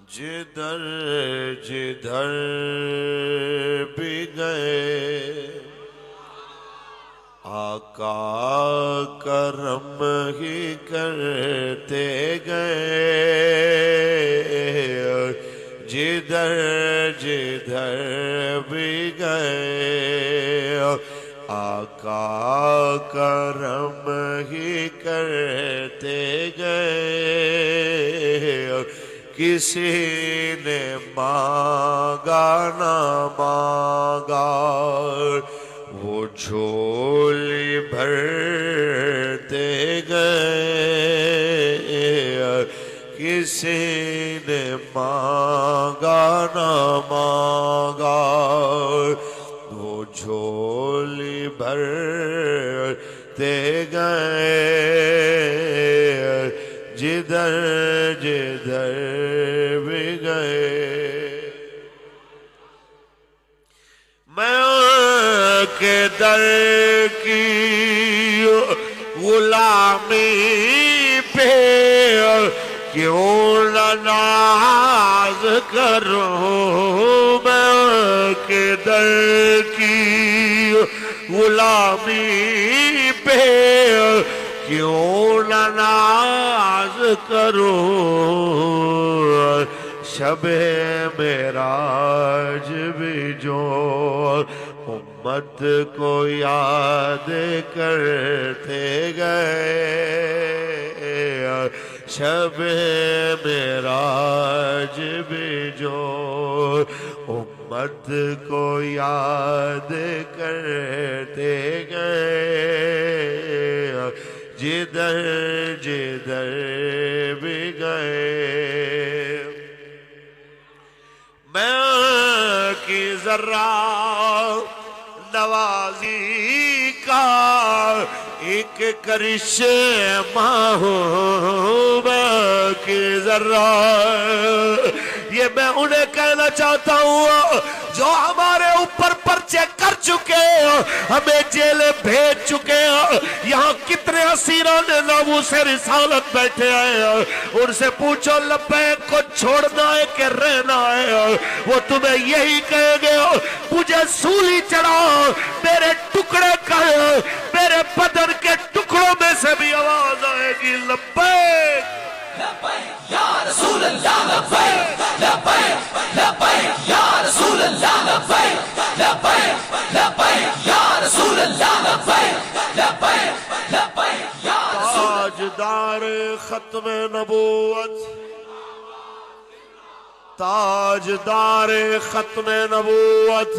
جدھر جدھر بھی گئے آقا کرم ہی کرتے گئے، جدھر جدھر بھی گئے آقا کرم ہی کرتے گئے، کسی نے مانگا نہ مانگا وہ جھولی بھرتے گئے، کسی نے مانگا نہ مانگا وہ جھولی بھرتے گئے، جدھر جدھر بھی گئے۔ میں کے در کی غلامی پہ کیوں نہ ناز کروں، میں کے در کی غلامی پہ کیوں نہ ناز کروں، شب معراج بھی جو امت کو یاد کرتے گئے، شب معراج بھی جو امت کو یاد کرتے گئے، جدھر جدھر بھی گئے۔ میں کی ذرہ نوازی کا ایک کرشمہ ہوں، میں کی ذرہ یہ میں انہیں کہنا چاہتا ہوں جو ہمارے اوپر پرچے کر چکے ہیں، ہمیں جیل بھیج چکے ہیں، یہاں کتنے اسیران ناموس رسالت بیٹھے ہیں، ان سے پوچھو لبیک کو چھوڑنا ہے کہ رہنا ہے، وہ تمہیں یہی کہیں گے مجھے سولی چڑھا، میرے ٹکڑے کر، میرے بدن کے ٹکڑوں میں سے بھی آواز آئے گی لبیک لبیک یا رسول اللہ، لبیک لبیک لبیک یا رسول اللہ، لبیک لبیک لبیک یا رسول اللہ، لبیک لبیک لبیک یا رسول اللہ۔ تاجدار ختم نبوت، تاجدار ختم نبوت،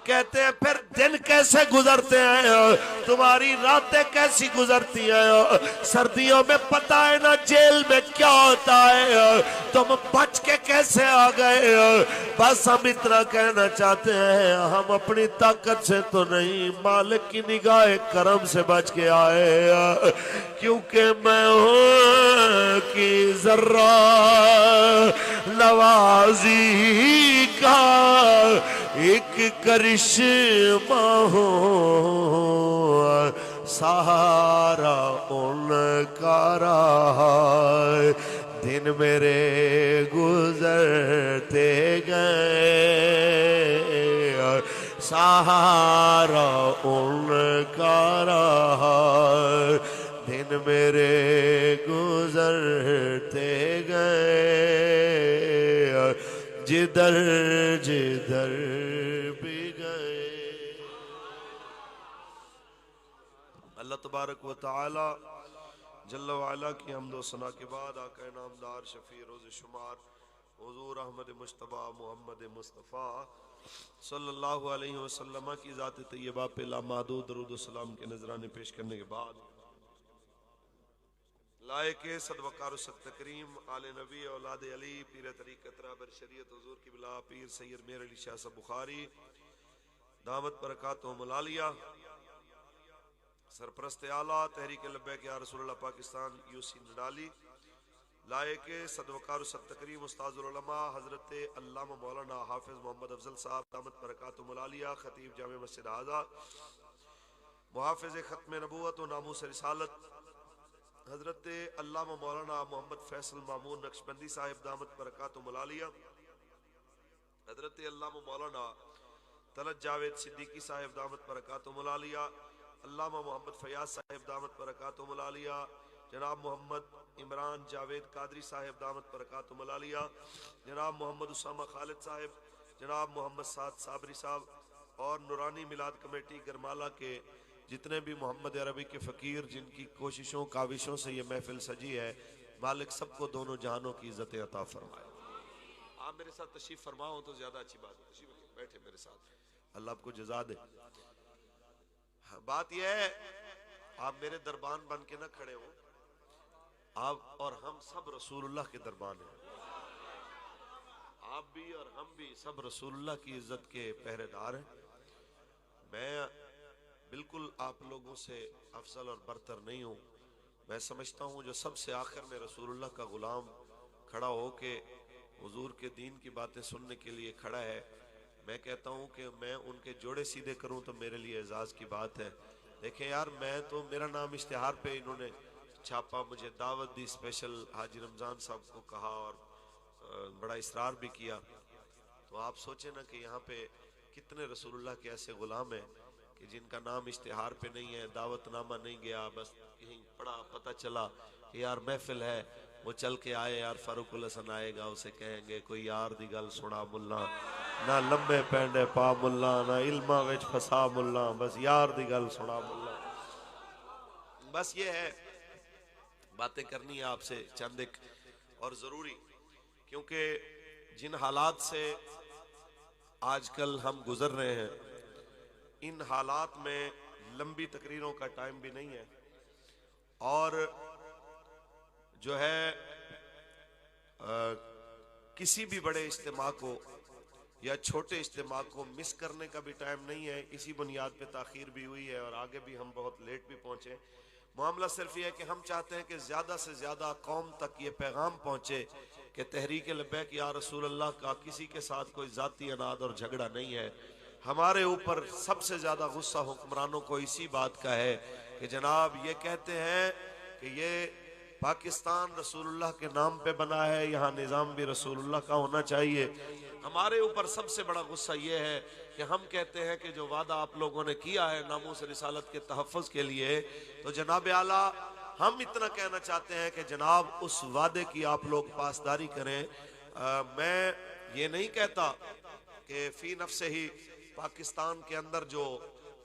کہتے ہیں پھر دن کیسے گزرتے ہیں، تمہاری راتیں کیسی گزرتی ہیں، سردیوں میں پتہ ہے نا جیل میں کیا ہوتا ہے، تم بچ کے کیسے آ گئے، بس ہم اتنا کہنا چاہتے ہیں ہم اپنی طاقت سے تو نہیں، مالک کی نگاہ کرم سے بچ کے آئے، کیونکہ میں ہوں کی ذرہ نوازی کا ایک کرشمہ ہوں، سہارا ان کا رہا، دن میرے گزرتے گئے، سہارا ان کا رہا، دن میرے گزرتے گئے، جدھر جدھر بھی گئے۔ اللہ تبارک و تعالی جل وعلا کی حمد و ثنا کے بعد آقا نامدار شفیع روز شمار حضور احمد مجتبی محمد مصطفیٰ صلی اللہ علیہ وسلم کی ذات طیبہ پہ لامحدود درود و سلام کے نذرانے پیش کرنے کے بعد لائق صد وقار و صد تکریم آل نبی اولاد علی پیر طریقت رہبر شریعت حضور کی بلا پیر سید میر علی شاہ صاحب بخاری دامت برکاتہم العالیہ، سرپرست اعلیٰ تحریک لبیک یا رسول اللہ پاکستان یوسی نڈالی، لائق صد وقار و صد تکریم استاذ العلماء حضرت علامہ مولانا حافظ محمد افضل صاحب دامت برکاتہم العالیہ، خطیب جامع مسجد اعظم، محافظ ختم نبوت و ناموس رسالت حضرت علامہ مولانا محمد فیصل مامون نقشبندی صاحب دامت برکاتہم العالیہ، حضرت علامہ مولانا طلعت جاوید صدیقی صاحب دامت برکاتہم العالیہ، علامہ محمد فیاض صاحب دامت برکاتہم العالیہ، جناب محمد عمران جاوید قادری صاحب دامت برکاتہم العالیہ، جناب محمد اسامہ خالد صاحب، جناب محمد سعد صابری صاحب اور نورانی میلاد کمیٹی گرمالہ کے جتنے بھی محمد عربی کے فقیر جن کی کوششوں کاوشوں سے یہ محفل سجی ہے، مالک سب کو دونوں جہانوں کی عزت عطا فرمائے۔ آپ میرے ساتھ تشریف فرماؤ تو زیادہ اچھی بات ہے، تشریف بیٹھے میرے ساتھ، اللہ آپ کو جزا دے۔ بات یہ ہے آپ میرے دربان بن کے نہ کھڑے ہوں، آپ اور ہم سب رسول اللہ کے دربان ہیں، آپ بھی اور ہم بھی سب رسول اللہ کی عزت کے پہرے دار ہیں۔ میں بالکل آپ لوگوں سے افضل اور برتر نہیں ہوں، میں سمجھتا ہوں جو سب سے آخر میں رسول اللہ کا غلام کھڑا ہو کے حضور کے دین کی باتیں سننے کے لیے کھڑا ہے، میں کہتا ہوں کہ میں ان کے جوڑے سیدھے کروں تو میرے لیے اعزاز کی بات ہے۔ دیکھیں یار، میں تو میرا نام اشتہار پہ انہوں نے چھاپا، مجھے دعوت دی، اسپیشل حاجی رمضان صاحب کو کہا اور بڑا اصرار بھی کیا، تو آپ سوچیں نا کہ یہاں پہ کتنے رسول اللہ کے ایسے غلام ہیں کہ جن کا نام اشتہار پہ نہیں ہے، دعوت نامہ نہیں گیا، بس کہیں پڑا پتہ چلا کہ یار محفل ہے، وہ چل کے آئے، یار فاروق الحسن آئے گا، اسے کہیں گے کوئی یار دی گل سنا ملا، نہ لمبے پینڈے پا ملا، نہ علمہ وچ فسا ملا، بس یار دی گل سنا ملا۔ بس یہ ہے، باتیں کرنی ہے آپ سے چند ایک اور ضروری، کیونکہ جن حالات سے آج کل ہم گزر رہے ہیں، ان حالات میں لمبی تقریروں کا ٹائم بھی نہیں ہے، اور جو ہے کسی بھی بڑے اجتماع کو یا چھوٹے اجتماع کو مس کرنے کا بھی ٹائم نہیں ہے۔ اسی بنیاد پہ تاخیر بھی ہوئی ہے اور آگے بھی ہم بہت لیٹ بھی پہنچے۔ معاملہ صرف یہ ہے کہ ہم چاہتے ہیں کہ زیادہ سے زیادہ قوم تک یہ پیغام پہنچے کہ تحریک لبیک یا رسول اللہ کا کسی کے ساتھ کوئی ذاتی اناد اور جھگڑا نہیں ہے۔ ہمارے اوپر سب سے زیادہ غصہ حکمرانوں کو اسی بات کا ہے کہ جناب یہ کہتے ہیں کہ یہ پاکستان رسول اللہ کے نام پہ بنا ہے، یہاں نظام بھی رسول اللہ کا ہونا چاہیے۔ ہمارے اوپر سب سے بڑا غصہ یہ ہے کہ ہم کہتے ہیں کہ جو وعدہ آپ لوگوں نے کیا ہے ناموس رسالت کے تحفظ کے لیے، تو جناب اعلیٰ ہم اتنا کہنا چاہتے ہیں کہ جناب اس وعدے کی آپ لوگ پاسداری کریں۔ میں یہ نہیں کہتا کہ فی نفس ہی پاکستان کے اندر جو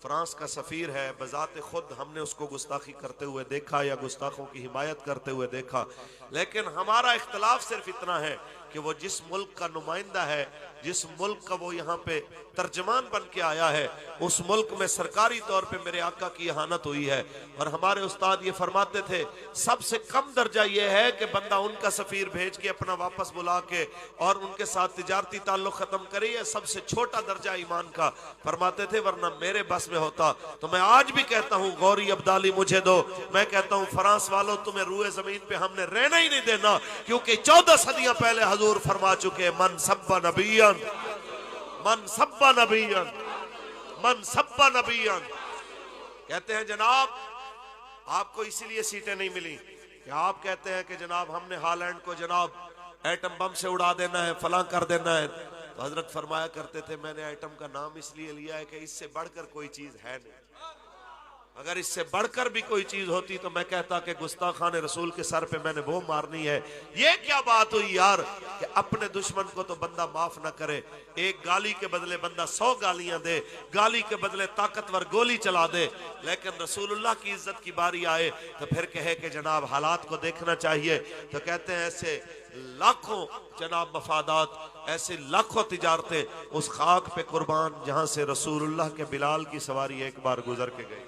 فرانس کا سفیر ہے بذات خود ہم نے اس کو گستاخی کرتے ہوئے دیکھا یا گستاخوں کی حمایت کرتے ہوئے دیکھا، لیکن ہمارا اختلاف صرف اتنا ہے کہ وہ جس ملک کا نمائندہ ہے، جس ملک کا وہ یہاں پہ ترجمان بن کے آیا ہے، اس ملک میں سرکاری طور پہ میرے آقا کی اہانت ہوئی ہے، اور ہمارے استاد یہ فرماتے تھے سب سے کم درجہ یہ ہے کہ بندہ ان کا سفیر بھیج کے اپنا واپس بلا کے اور ان کے ساتھ تجارتی تعلق ختم کرے، یہ سب سے چھوٹا درجہ ایمان کا۔ فرماتے تھے ورنہ میرے بس میں ہوتا تو میں آج بھی کہتا ہوں غوری عبدالی مجھے دو، میں کہتا ہوں فرانس والوں تمہیں روئے زمین پہ ہم نے رہنا ہی نہیں دینا، کیونکہ 14 صدیاں پہلے حضور فرما چکے من سب نبیان من سب نبیان من سب نبیان۔ کہتے ہیں جناب آپ کو اسی لیے سیٹیں نہیں ملی کہ آپ کہتے ہیں کہ جناب ہم نے ہالینڈ کو جناب ایٹم بم سے اڑا دینا ہے، فلاں کر دینا ہے، تو حضرت فرمایا کرتے تھے میں نے ایٹم کا نام اس لیے لیا ہے کہ اس سے بڑھ کر کوئی چیز ہے نہیں، اگر اس سے بڑھ کر بھی کوئی چیز ہوتی تو میں کہتا کہ گستاخان رسول کے سر پہ میں نے وہ مارنی ہے۔ یہ کیا بات ہوئی یار کہ اپنے دشمن کو تو بندہ معاف نہ کرے، ایک گالی کے بدلے بندہ 100 گالیاں دے، گالی کے بدلے طاقتور گولی چلا دے، لیکن رسول اللہ کی عزت کی باری آئے تو پھر کہے کہ جناب حالات کو دیکھنا چاہیے، تو کہتے ہیں ایسے لاکھوں جناب مفادات، ایسے لاکھوں تجارتیں اس خاک پہ قربان جہاں سے رسول اللہ کے بلال کی سواری ایک بار گزر کے گئی۔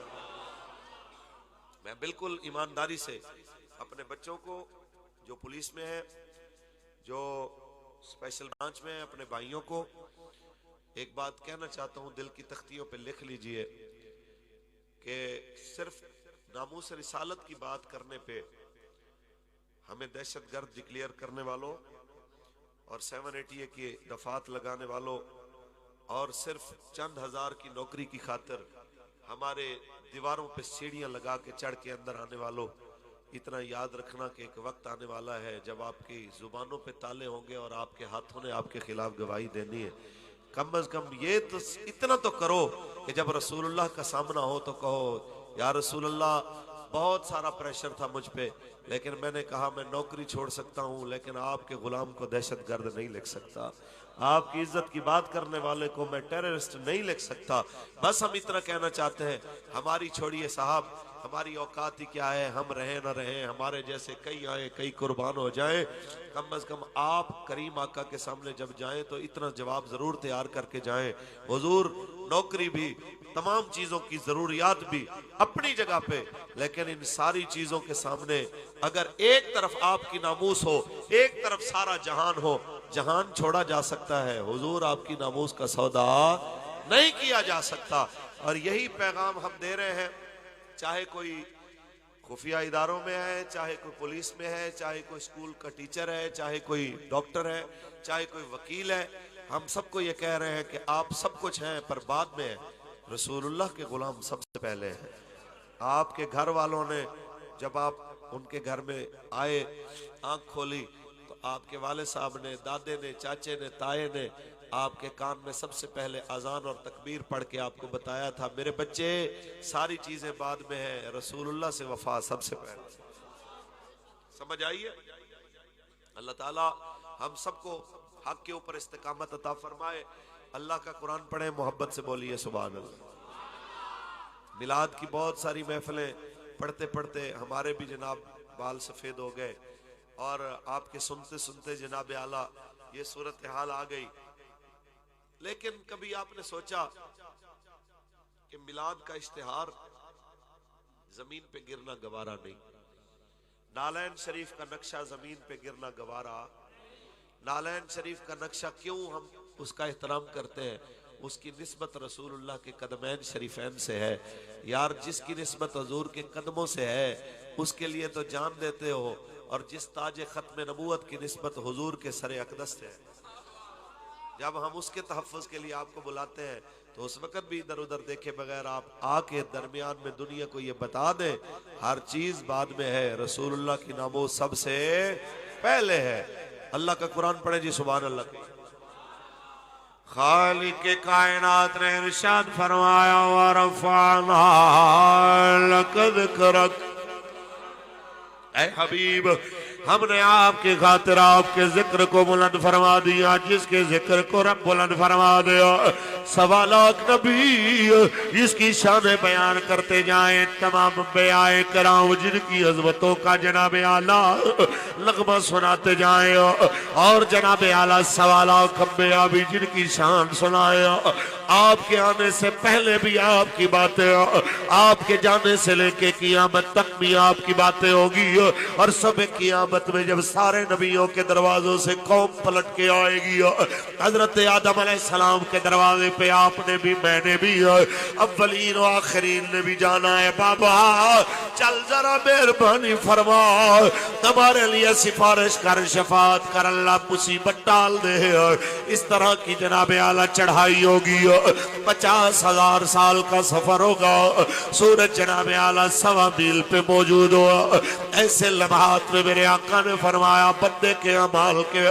میں بالکل ایمانداری سے اپنے بچوں کو جو پولیس میں ہیں، جو اسپیشل برانچ میں ہیں، اپنے بھائیوں کو ایک بات کہنا چاہتا ہوں، دل کی تختیوں پہ لکھ لیجئے کہ صرف ناموس رسالت کی بات کرنے پہ ہمیں دہشت گرد ڈکلیئر کرنے والوں اور 780 کی دفعات لگانے والوں اور صرف چند ہزار کی نوکری کی خاطر ہمارے دیواروں پہ سیڑھیاں لگا کے چڑھ کے اندر آنے والوں، اتنا یاد رکھنا کہ ایک وقت آنے والا ہے جب آپ کی زبانوں پہ تالے ہوں گے اور آپ کے ہاتھوں نے آپ کے خلاف گواہی دینی ہے. کم از کم یہ تو اتنا تو کرو کہ جب رسول اللہ کا سامنا ہو تو کہو یا رسول اللہ بہت سارا پریشر تھا مجھ پہ، لیکن میں نے کہا میں نوکری چھوڑ سکتا ہوں لیکن آپ کے غلام کو دہشت گرد نہیں لکھ سکتا، آپ کی عزت کی بات کرنے والے کو میں ٹیررسٹ نہیں لکھ سکتا. بس ہم اتنا کہنا چاہتے ہیں، ہماری چھوڑیے صاحب، ہماری اوقات ہی کیا ہے، ہم رہیں نہ رہیں، ہمارے جیسے کئی آئیں کئی قربان ہو جائیں. کم از کم آپ کریم آقا کے سامنے جب جائیں تو اتنا جواب ضرور تیار کر کے جائیں، حضور نوکری بھی، تمام چیزوں کی ضروریات بھی اپنی جگہ پہ، لیکن ان ساری چیزوں کے سامنے اگر ایک طرف آپ کی ناموس ہو، ایک طرف سارا جہان ہو، جہان چھوڑا جا سکتا ہے، حضور آپ کی ناموس کا سودا نہیں کیا جا سکتا. اور یہی پیغام ہم دے رہے ہیں، چاہے کوئی خفیہ اداروں میں ہے، چاہے کوئی پولیس میں ہے، چاہے کوئی اسکول کا ٹیچر ہے، چاہے کوئی ڈاکٹر ہے، چاہے کوئی وکیل ہے، ہم سب کو یہ کہہ رہے ہیں کہ آپ سب کچھ ہیں پر بعد میں رسول اللہ کے غلام سب سے پہلے ہیں. آپ کے گھر والوں نے جب آپ ان کے گھر میں آئے، آنکھ کھولی تو آپ کے والد صاحب نے، دادے نے، چاچے نے، تائے نے آپ کے کان میں سب سے پہلے اذان اور تکبیر پڑھ کے آپ کو بتایا تھا میرے بچے ساری چیزیں بعد میں ہیں، رسول اللہ سے وفا سب سے پہلے. سمجھ آئیے؟ اللہ تعالیٰ ہم سب کو حق کے اوپر استقامت عطا فرمائے. اللہ کا قرآن پڑھیں، محبت سے بولیے سبحان اللہ. میلاد کی بہت ساری محفلیں پڑھتے پڑھتے ہمارے بھی جناب بال سفید ہو گئے، اور آپ کے سنتے سنتے جناب اعلیٰ یہ صورتحال آ گئی. لیکن کبھی آپ نے سوچا کہ میلاد کا اشتہار زمین پہ گرنا گوارا نہیں، نالین شریف کا نقشہ زمین پہ گرنا گوارا، نالین شریف کا نقشہ کیوں ہم اس کا احترام کرتے ہیں؟ اس کی نسبت رسول اللہ کے قدمین شریفین سے ہے. یار جس کی نسبت حضور کے قدموں سے ہے اس کے لیے تو جان دیتے ہو، اور جس تاج ختم نبوت کی نسبت حضور کے سر اقدس سے ہے، جب ہم اس کے تحفظ کے لیے آپ کو بلاتے ہیں تو اس وقت بھی ادھر ادھر دیکھے بغیر آپ آ کے درمیان میں دنیا کو یہ بتا دیں ہر چیز بعد میں ہے، رسول اللہ کی ناموس سب سے پہلے ہے. اللہ کا قرآن پڑھیں جی سبحان اللہ. خالق کائنات نے ارشاد فرمایا وَرَفَعْنَا لَكَ ذِكْرَكَ، اے حبیب ہم نے آپ کی خاطر آپ کے ذکر کو بلند فرما دیا. جس کے ذکر کو رب بلند فرما دیا 1.25 لاکھ نبی اس کی شان بیان کرتے جائیں، تمام انبیاء کرام جن کی عظمتوں کا جناب اعلیٰ نغمہ سناتے جائیں، اور جناب اعلیٰ 1.25 لاکھ انبیاء بھی جن کی شان سنائے. آپ کے آنے سے پہلے بھی آپ کی باتیں، آپ کے جانے سے لے کے قیامت تک بھی آپ کی باتیں ہوگی، اور سب قیامت میں جب سارے نبیوں کے دروازوں سے قوم پلٹ کے آئے گی، حضرت آدم علیہ السلام کے دروازے پہ آپ نے بھی، میں نے بھی، اولین و آخرین نے بھی جانا ہے. بابا چل ذرا مہربانی فرما ہمارے لیے سفارش کر، شفاعت کر، اللہ مصیبت ڈال دے. اس طرح کی جناب اعلیٰ چڑھائی ہوگی، 50,000 سال کا سفر ہوگا، سورج جناب اعلیٰ 1.25 میل پہ موجود ہوا. ایسے لمحات میں میرے آقا نے فرمایا بندے کے اعمال کے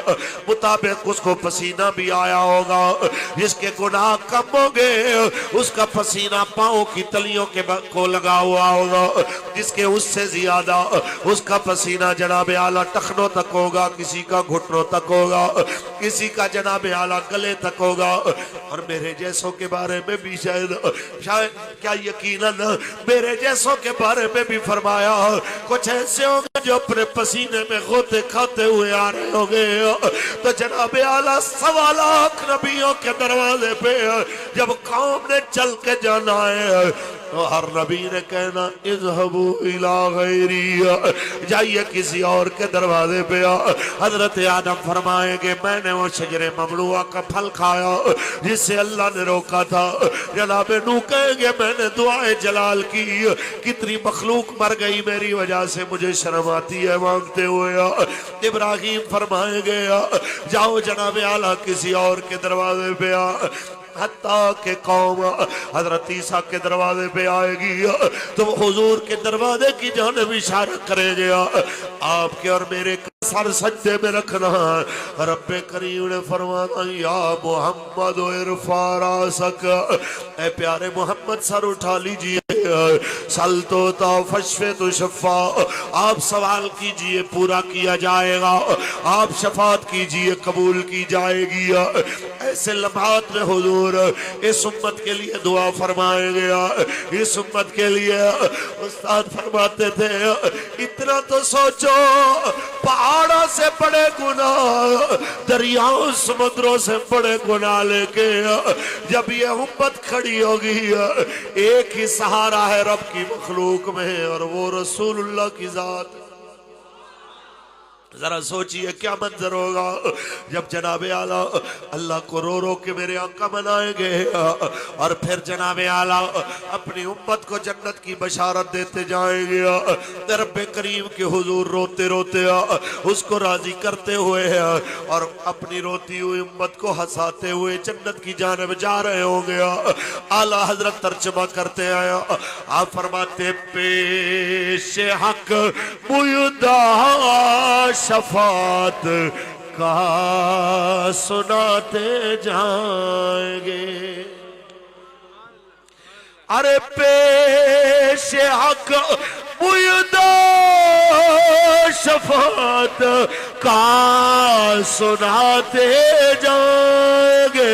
مطابق اس کو پسینہ بھی آیا ہوگا، جس کے گناہ کم ہوں گے اس کا پسینہ پاؤں کی تلیوں کے کو لگا ہوا ہوگا، جس کے اس سے زیادہ اس کا پسینہ جناب اعلیٰ ٹخنوں تک ہوگا، کسی کا گھٹنوں تک ہوگا، کسی کا جناب اعلیٰ گلے تک ہوگا. اور میرے جیسوں کے بارے میں بھی شاید کیا یقیناً میرے جیسوں کے بارے میں بھی فرمایا کچھ ایسے ہوں گے جو اپنے پسینے میں غوطے کھاتے ہوئے آ رہے ہوں گے. تو جناب اعلیٰ 1.25 لاکھ نبیوں کے دروازے پہ جب قوم نے چل کے جانا ہے تو ہر نبی نے کہنا اذهبوا الى غیری، جائیے کسی اور کے دروازے پہ. حضرت آدم فرمائیں گے میں نے وہ شجر ممنوعہ کا پھل کھایا جس سے اللہ نے روکا تھا. جناب نوح کہیں گے میں نے دعائے جلال کی، کتنی مخلوق مر گئی میری وجہ سے، مجھے شرم آتی ہے مانگتے ہوئے. ابراہیم فرمائیں گے جاؤ جناب اعلیٰ کسی اور کے دروازے پہ. حتیٰ کہ قوم حضرت عیسیٰ کے دروازے پہ آئے گی تو وہ حضور کے دروازے کی جانب اشارہ کرے گیا، آپ کے اور میرے سر سجدے میں رکھنا۔ رب کریم نے فرمایا یا محمد ارفع راسک، اے پیارے محمد سر اٹھا لیجئے، سل توتا فشفے تو شفا، آپ سوال کیجئے پورا کیا جائے گا، آپ شفاعت کیجئے قبول کی جائے گی۔ ایسے لمحات میں حضور اس امت کے لیے دعا فرمائے گیا، اس امت کے لیے استاد فرماتے تھے اتنا تو سوچو، پہاڑوں سے بڑے گناہ، دریاؤں سمندروں سے بڑے گناہ لے کے جب یہ امت کھڑی ہوگی، ایک ہی سہارا ہے رب کی مخلوق میں اور وہ رسول اللہ کی ذات۔ ذرا سوچئے کیا منظر ہوگا جب جناب اعلیٰ اللہ کو رو رو کے میرے آقا منائیں گے، اور پھر جناب اعلیٰ اپنی امت کو جنت کی بشارت دیتے جائیں گے، رب کریم کے حضور روتے روتے اس کو راضی کرتے ہوئے اور اپنی روتی ہوئی امت کو ہنساتے ہوئے جنت کی جانب جا رہے ہوں گے۔ اعلیٰ حضرت ترجمہ کرتے آیا، آپ فرماتے پیش حق میدان شفاعت کا سناتے جائیں گے، ارے پیش حق میدان شفاعت کا سناتے جائیں گے،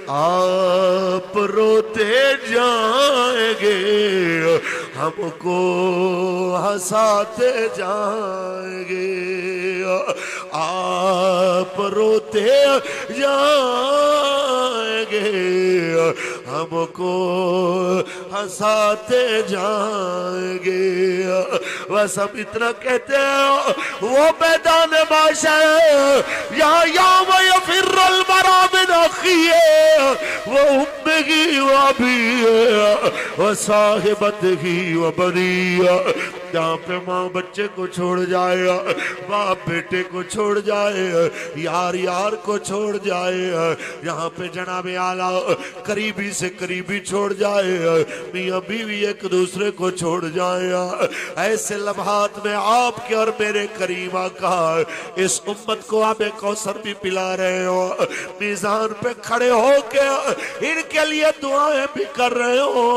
آپ روتے جائیں گے، ہم کو ہنساتے جائیں گے، آپ روتے جائیں گے، ہم کو ہنساتے جائیں گے۔ بس ہم اتنا کہتے ہیں وہ میدان معاشر یہاں یوم یفر المرء من اخیہ و امہ و ابیہ و صاحبتہ و بنیہ، جہاں پہ ماں بچے کو چھوڑ جائے، باپ بیٹے کو چھوڑ جائے، یار یار کو چھوڑ جائے، یہاں پہ جناب اعلیٰ قریبی سے قریبی چھوڑ جائے، میاں بیوی ایک دوسرے کو چھوڑ جائے، ایسے لمحات میں آپ کے اور میرے کریم آقا اس امت کو آب کوثر بھی پلا رہے ہو، میزان پہ کھڑے ہو کے ان کے لیے دعائیں بھی کر رہے ہو،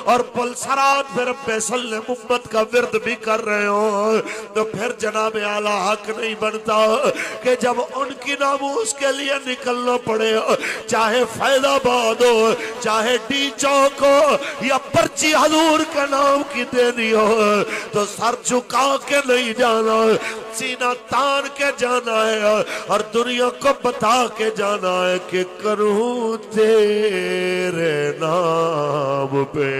اور پلسرات پہ رب سلم امت کا ورد بھی کر رہے ہو، تو پھر جناب اعلیٰ حق نہیں بنتا کہ جب ان کی ناموس کے لیے نکلنا پڑے، چاہے فیض آباد ہو، چاہے ڈی چوک ہو، یا پرچی حضور کے نام کی دینی ہو، تو سر جھکا کے نہیں جانا، سینہ تان کے جانا ہے، اور دنیا کو بتا کے جانا ہے کہ کروں تیرے نام پہ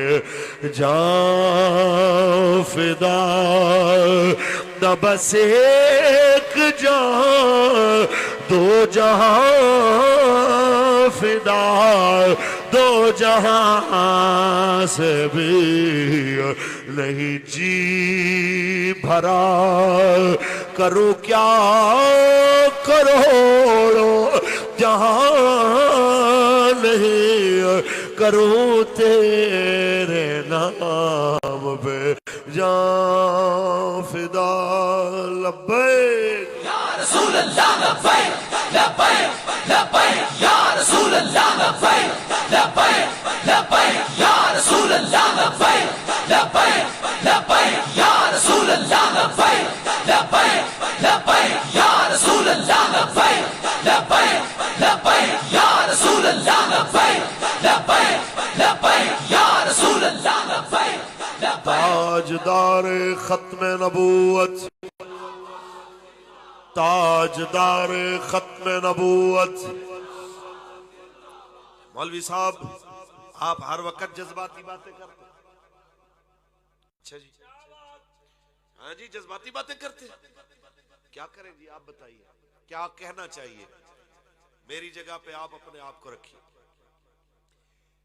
جان فدا، نہ بس ایک جان دو جہاں فدا، دو جہاں سے بھی نہیں جی بھرا، کروں کیا کروڑوں جہاں نہیں، کروں تیرے نام پہ جان فدا۔ لبیک یا رسول اللہ لبیک لبیک لبیک، یا رسول اللہ لبیک لبیک لبیک، یا رسول اللہ لبیک لبیک لبیک، یا رسول اللہ لبیک لبیک لبیک، یا رسول اللہ لبیک لبیک لبیک، یا رسول اللہ لبیک لبیک لبیک، یا رسول اللہ لبیک لبیک۔ تاجدار ختم نبوت، تاجدار ختم نبوت، مولوی صاحب آپ ہر وقت جذباتی باتیں کرتے ہیں؟ اچھا جی، ہاں جی جذباتی باتیں کرتے ہیں، کیا کریں جی آپ بتائیے، کیا کہنا چاہیے؟ میری جگہ پہ آپ اپنے آپ کو رکھیے۔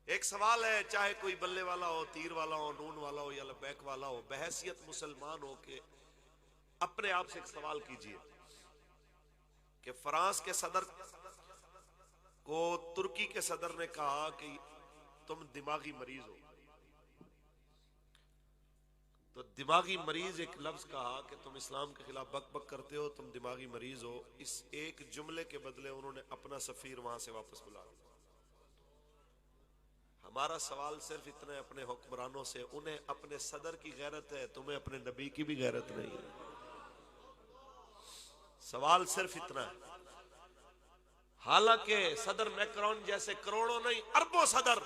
ایک سوال ہے، چاہے کوئی بلے والا ہو، تیر والا ہو، نون والا ہو یا لبیک والا ہو، بحیثیت مسلمان ہو کے اپنے آپ سے ایک سوال کیجئے کہ فرانس کے صدر کو ترکی کے صدر نے کہا کہ تم دماغی مریض ہو، تو دماغی مریض ایک لفظ کہا کہ تم اسلام کے خلاف بک بک کرتے ہو، تم دماغی مریض ہو. اس ایک جملے کے بدلے انہوں نے اپنا سفیر وہاں سے واپس بلا لیا. ہمارا سوال صرف اتنا ہے اپنے حکمرانوں سے، انہیں اپنے صدر کی غیرت ہے، تمہیں اپنے نبی کی بھی غیرت نہیں ہے. سوال صرف اتنا ہے. حالانکہ صدر میکرون جیسے کروڑوں نہیں اربوں صدر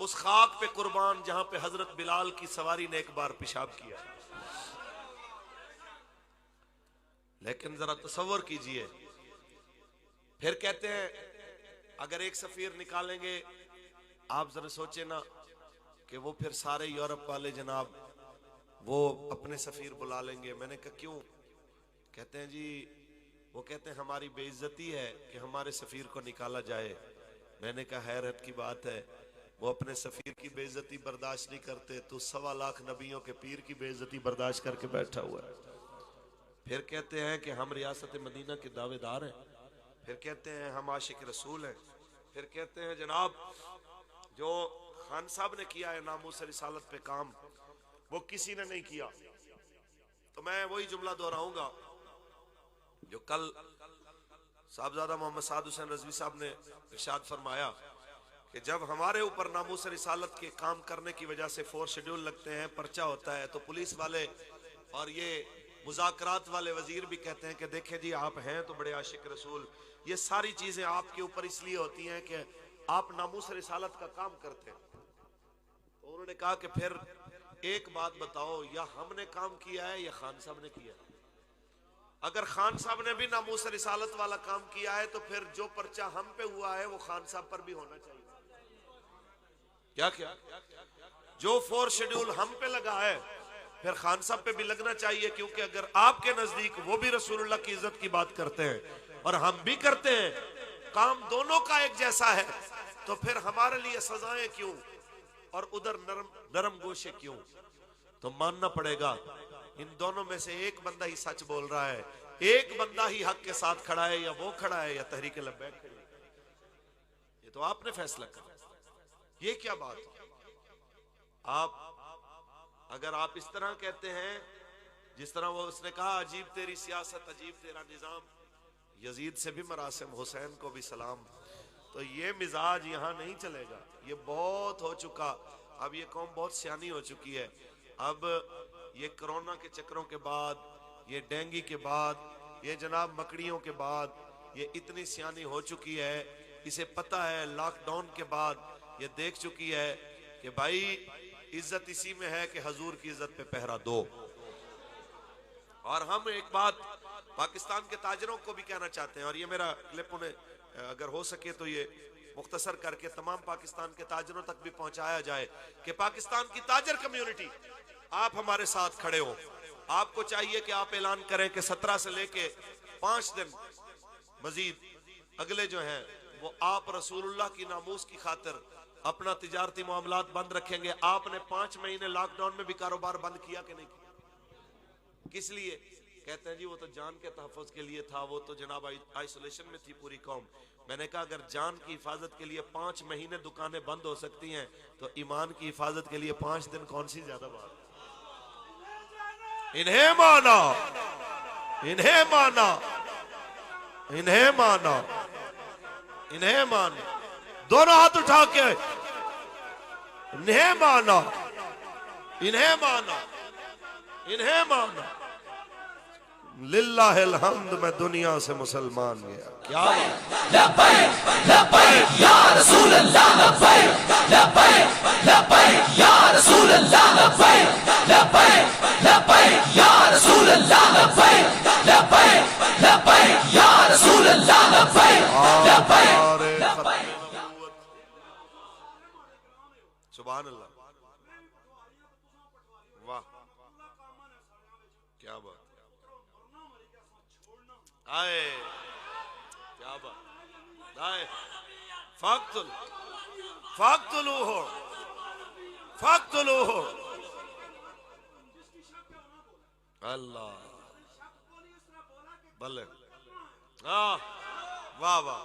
اس خاک پہ قربان جہاں پہ حضرت بلال کی سواری نے ایک بار پیشاب کیا. لیکن ذرا تصور کیجئے، پھر کہتے ہیں اگر ایک سفیر نکالیں گے، آپ ذرا سوچیں نا کہ وہ پھر سارے یورپ والے جناب وہ اپنے سفیر بلا لیں گے. میں نے کہا کیوں؟ کہتے ہیں جی وہ کہتے ہیں ہماری بے عزتی ہے کہ ہمارے سفیر کو نکالا جائے. میں نے کہا حیرت کی بات ہے، وہ اپنے سفیر کی بے عزتی برداشت نہیں کرتے، تو 1.25 لاکھ نبیوں کے پیر کی بے عزتی برداشت کر کے بیٹھا ہوا ہے. پھر کہتے ہیں کہ ہم ریاست مدینہ کے دعوے دار ہیں، پھر کہتے ہیں ہم عاشق رسول ہیں، پھر کہتے ہیں جناب جو خان صاحب نے کیا ہے ناموس رسالت پہ کام وہ کسی نے نہیں کیا. تو میں وہی جملہ دہراؤں گا جو کل صاحبزادہ محمد سعد حسین رضوی صاحب نے ارشاد فرمایا کہ جب ہمارے اوپر ناموس رسالت کے کام کرنے کی وجہ سے 4 شیڈول لگتے ہیں، پرچہ ہوتا ہے، تو پولیس والے اور یہ مذاکرات والے وزیر بھی کہتے ہیں کہ دیکھیں جی آپ ہیں تو بڑے عاشق رسول، یہ ساری چیزیں آپ کے اوپر اس لیے ہوتی ہیں کہ آپ ناموس رسالت کا کام کرتے ہیں. تو انہوں نے کہا کہ پھر ایک بات بتاؤ، یا ہم نے کام کیا ہے یا خان صاحب نے کیا ہے؟ اگر خان صاحب نے بھی ناموس رسالت والا کام کیا ہے تو پھر جو پرچہ ہم پہ ہوا ہے وہ خان صاحب پر بھی ہونا چاہیے. کیا جو 4 شیڈول ہم پہ لگا ہے پھر خان صاحب پہ بھی لگنا چاہیے، کیونکہ اگر آپ کے نزدیک وہ بھی رسول اللہ کی عزت کی بات کرتے ہیں اور ہم بھی کرتے ہیں، کام دونوں کا ایک جیسا ہے، تو پھر ہمارے لیے سزائیں کیوں اور ادھر نرم گوشے کیوں؟ تو ماننا پڑے گا ان دونوں میں سے ایک بندہ ہی سچ بول رہا ہے، ایک بندہ ہی حق کے ساتھ کھڑا ہے، یا وہ کھڑا ہے یا تحریک لبیک کھڑی ہے. یہ تو آپ نے فیصلہ کرنا. یہ کیا بات ہے؟ اگر آپ اس طرح کہتے ہیں جس طرح وہ اس نے کہا عجیب تیری سیاست عجیب تیرا نظام، یزید سے بھی مراسم، حسین کو بھی سلام، تو یہ مزاج یہاں نہیں چلے گا. یہ بہت ہو چکا، اب یہ قوم بہت سیانی ہو چکی ہے. اب یہ کرونا کے چکروں کے بعد، یہ ڈینگی کے بعد، یہ جناب مکڑیوں کے بعد یہ اتنی سیانی ہو چکی ہے، اسے پتہ ہے لاک ڈاؤن کے بعد یہ دیکھ چکی ہے کہ بھائی عزت اسی میں ہے کہ حضور کی عزت پہ پہرا دو. اور ہم ایک بات پاکستان کے تاجروں کو بھی کہنا چاہتے ہیں، اور یہ میرا کلپ انہیں اگر ہو سکے تو یہ مختصر کر کے تمام پاکستان کے تاجروں تک بھی پہنچایا جائے کہ پاکستان کی تاجر کمیونٹی آپ ہمارے ساتھ کھڑے ہو. آپ کو چاہیے کہ آپ اعلان کریں کہ 17 سے لے کے 5 دن مزید اگلے جو ہیں وہ آپ رسول اللہ کی ناموس کی خاطر اپنا تجارتی معاملات بند رکھیں گے. آپ نے 5 مہینے لاک ڈاؤن میں بھی کاروبار بند کیا کہ نہیں کیا؟ کس لیے؟ کہتے ہیں جی وہ تو جان کے تحفظ کے لیے تھا، وہ تو جناب آئسولیشن میں تھی پوری قوم. میں نے کہا اگر جان کی حفاظت کے لیے 5 مہینے دکانیں بند ہو سکتی ہیں تو ایمان کی حفاظت کے لیے 5 دن کون سی زیادہ بات؟ انہیں مانا، انہیں مانا، انہیں مانا، انہیں مانا، دونوں ہاتھ اٹھا کے انہیں مانا، انہیں مانا، انہیں مانا. للہ الحمد میں دنیا سے مسلمان گیا. کیا لبیک لبیک یا رسول اللہ، لبیک لبیک لبیک یا رسول اللہ، لبیک لبیک لبیک یا رسول اللہ، لبیک لبیک لبیک یا رسول اللہ، لبیک لبیک. سبحان اللہ، واہ کیا بات، آئے کیا بات، آئے فاقتلوہ فاقتلوہ. اللہ بلے، واہ واہ،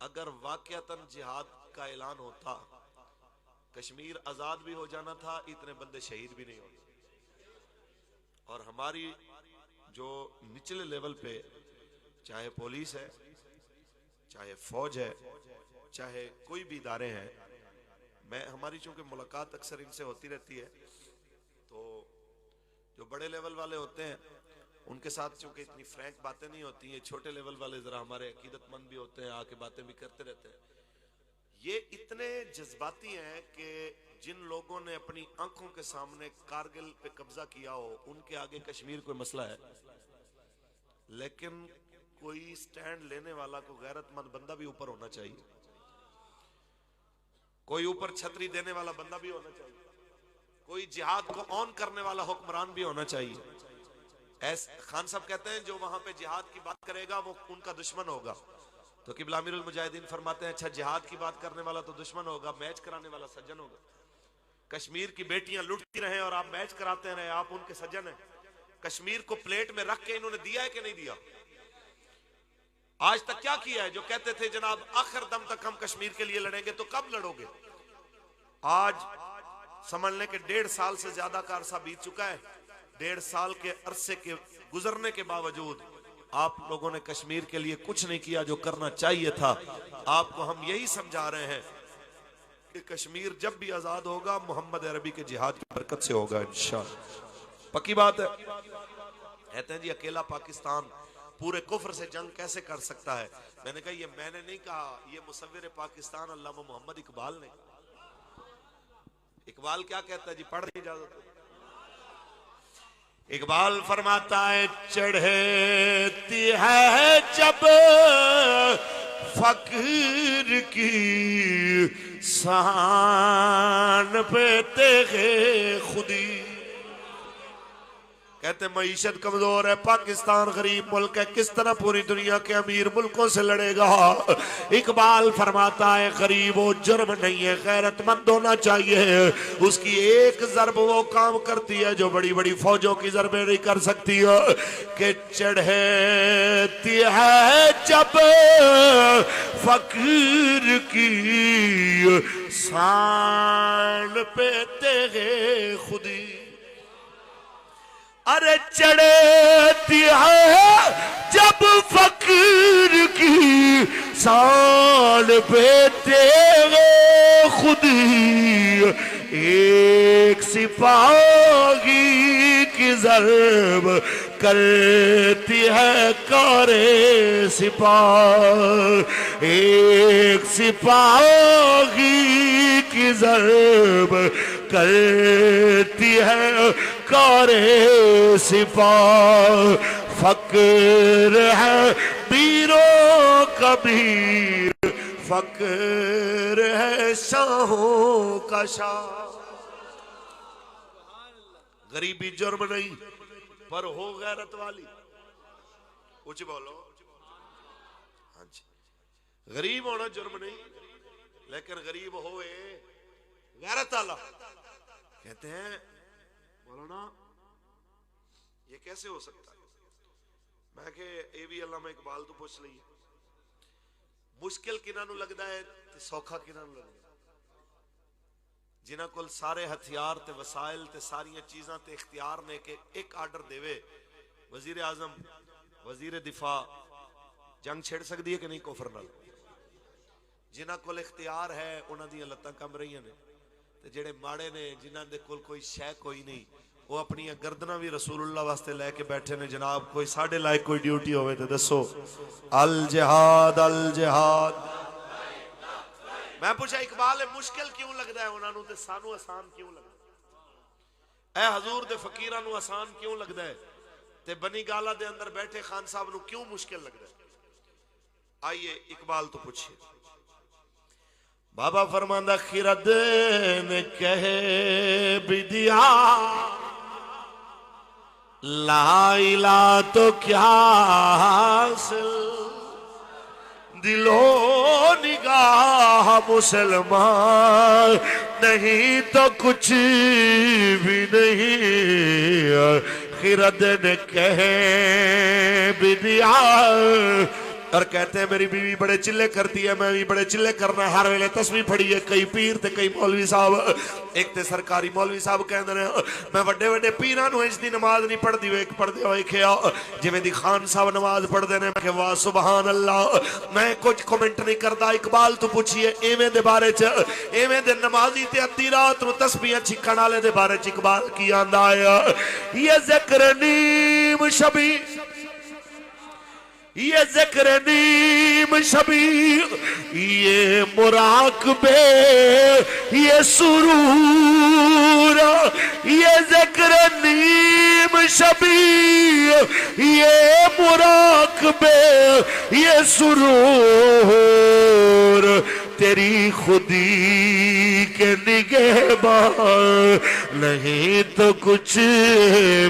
اگر واقعتاً جہاد کا اعلان ہوتا کشمیر آزاد بھی ہو جانا تھا، اتنے بندے شہید بھی نہیں ہوتے. اور ہماری جو نچلے لیول پہ چاہے پولیس ہے، چاہے فوج ہے، چاہے کوئی بھی ادارے ہیں، ہماری چونکہ ملاقات اکثر ان سے ہوتی رہتی ہے، تو جو بڑے لیول والے ہوتے ہیں ان کے ساتھ چونکہ اتنی فرینک باتیں نہیں ہوتی ہیں، چھوٹے لیول والے ذرا ہمارے عقیدت مند بھی ہوتے ہیں، آ کے باتیں بھی کرتے رہتے ہیں. یہ اتنے جذباتی ہیں کہ جن لوگوں نے اپنی آنکھوں کے سامنے کارگل پہ قبضہ کیا ہو ان کے آگے کشمیر کوئی مسئلہ ہے، لیکن کوئی سٹینڈ لینے والا، کوئی غیرت مند بندہ بھی اوپر ہونا چاہیے، کوئی اوپر چھتری دینے والا بندہ بھی ہونا چاہیے، کوئی جہاد کو آن کرنے والا حکمران بھی ہونا چاہیے. خان صاحب کہتے ہیں جو وہاں پہ جہاد کی بات کرے گا وہ ان کا دشمن ہوگا، تو قبلہ امیر المجاہدین فرماتے ہیں اچھا جہاد کی بات کرنے والا تو دشمن ہوگا، میچ کرانے والا سجن ہوگا. کشمیر کی بیٹیاں لٹتی رہیں اور آپ میچ کراتے رہے، آپ ان کے سجن ہیں. کشمیر کو پلیٹ میں رکھ کے انہوں نے دیا ہے کہ نہیں دیا؟ آج تک کیا کیا ہے؟ جو کہتے تھے جناب آخر دم تک ہم کشمیر کے لیے لڑیں گے، تو کب لڑو گے؟ آج سمجھ لیں کہ 1.5 سال سے زیادہ کا عرصہ بیت چکا ہے. 1.5 سال کے عرصے کے گزرنے کے باوجود آپ لوگوں نے کشمیر کے لیے کچھ نہیں کیا جو کرنا چاہیے تھا. آپ کو ہم یہی سمجھا رہے ہیں کہ کشمیر جب بھی آزاد ہوگا محمد عربی کے جہاد کی برکت سے ہوگا انشاءاللہ. پکی بات ہے. کہتے ہیں جی اکیلا پاکستان پورے کفر سے جنگ کیسے کر سکتا ہے؟ میں نے کہا یہ میں نے نہیں کہا، یہ مصور پاکستان علامہ محمد اقبال نے. اقبال کیا کہتا ہے جی؟ پڑھ رہی اجازت؟ اقبال فرماتا ہے چڑھتی ہے جب فقر کی سان پہ تیغ خودی. کہتے معیشت کمزور ہے، پاکستان غریب ملک ہے، کس طرح پوری دنیا کے امیر ملکوں سے لڑے گا؟ اقبال فرماتا ہے غریب وہ جرم نہیں ہے، غیرت مند ہونا چاہیے. اس کی ایک ضرب وہ کام کرتی ہے جو بڑی بڑی فوجوں کی ضربیں نہیں کر سکتی. کہ چڑھتی ہے جب فقر کی سان پہ تیغ خودی. ارے چڑھتی ہے جب فقر کی سان پہ تیغ خودی. ایک سپاہی کی ضرب کرتی ہے کار سپاہ. ایک سپاہی کی ضرب کرتی ہے کار سپاہ. فقر ہے بیروں کا بیر، فقر ہے شاہوں کا شاہ. غریبی جرم نہیں پر ہو غیرت والی. کچھ بولو. ہاں جی، غریب ہونا جرم نہیں لیکن غریب ہوئے غیرت والا. کہتے ہیں مولانا یہ کیسے ہو سکتا ہے؟ میں کہ اے بھی علامہ اقبال تو پوچھ لئیے. مشکل کنہاں نو لگدا ہے تے سوکھا کنہاں نو لگدا ہے؟ جنہاں کول سارے ہتھیار تے وسائل تے ساریاں چیزاں تے اختیار نے کہ ایک آرڈر دیوے وزیر اعظم وزیر دفاع جنگ چھڑ سکتی ہے کہ نہیں کفر نال؟ جنہاں کول اختیار ہے انہاں دیاں لتاں کم رہیاں نے، تے جڑے ماڑے نے جنہاں دے کول کوئی شے کوئی نہیں وہ اپنی گردناں بھی رسول اللہ واسطے لے کے بیٹھے نے. جناب کوئی ساڑھے لائق کوئی ڈیوٹی ہوئے تے دسو. الجہاد الجہاد. میں پوچھا اقبال مشکل کیوں لگتا ہے انہاں نو تے سانو آسان کیوں لگتا ہے؟ اے حضور دے فقیراں نو آسان کیوں لگتا ہے تے بنی گالا دے اندر بیٹھے خان صاحب نو کیوں مشکل لگتا ہے؟ آئیے اقبال تو پوچھئے. بابا فرماندہ خرد نے کہے بھی دیا لا الہ تو کیا حاصل، دل و نگاہ مسلمان نہیں تو کچھ بھی نہیں. خرد نے کہے بھی دیا اور کہتے ہیں میری بیوی بڑے چلے کرتی ہے، میں بھی بڑے چلے کرنا، ہر ویلے تسبیح پڑھی ہے، کئی پیر تے کئی مولوی صاحب، ایک تے سرکاری مولوی صاحب کہندے نے میں وڈے وڈے پیراں نوں اس دی نماز نہیں پڑھدی پڑھدے ہوئے کھیا جویں دی خان صاحب نماز پڑھدے نے، میں کہ واہ سبحان اللہ، میں کچھ کمنٹ نہیں کردا، اقبال تو پوچھئے ایویں دے بارے چ، ایویں دے نمازی تے ادھی رات نوں تسبیحاں چھکن والے دے بارے چ اقبال کی آندا ہے یہ ذکر نیم شبی، یہ ذکر نیم شبی، یہ مراقبے، یہ سرور، یہ ذکر نیم شبی، یہ مراقبے، یہ سرور، تیری خودی کے نگہباں نہیں تو کچھ